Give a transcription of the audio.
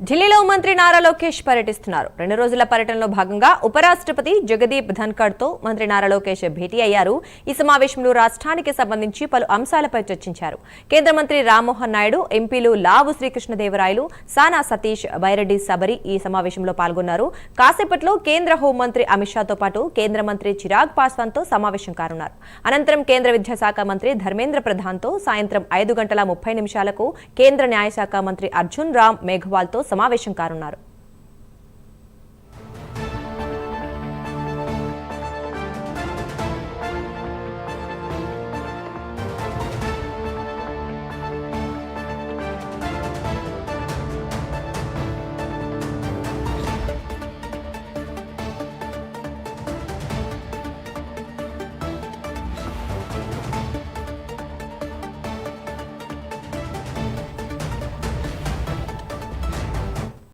ఢిల్లీలో మంత్రి నారా లోకేష్ పర్యటిస్తున్నారు. 2 రోజుల పర్యటనలో భాగంగా ఉపరాష్ట్రపతి జగదీప్ ధన్కర్తో మంత్రి నారా లోకేష్ భేటీ అయ్యారు. ఈ సమావేశంలో రాష్ట్రానికి సంబంధించి పలు అంశాలపై చర్చించారు. కేంద్ర మంత్రి రామ్మోహన్ నాయుడు, ఎంపీలు లావు శ్రీకృష్ణదేవరాయలు, సానా సతీష్, బైరెడ్డి సబరి ఈ సమావేశంలో పాల్గొన్నారు. కాసేపట్లో కేంద్ర హోంమంత్రి అమిత్ షాతో పాటు కేంద్ర మంత్రి చిరాగ్ పాస్వాన్తో సమావేశం కానున్నారు. అనంతరం కేంద్ర విద్యాశాఖ మంత్రి ధర్మేంద్ర ప్రధాన్తో సాయంత్రం 5:30 కేంద్ర న్యాయశాఖ మంత్రి అర్జున్ రామ్ మేఘవాల్తో సమావేశం కానున్నారు.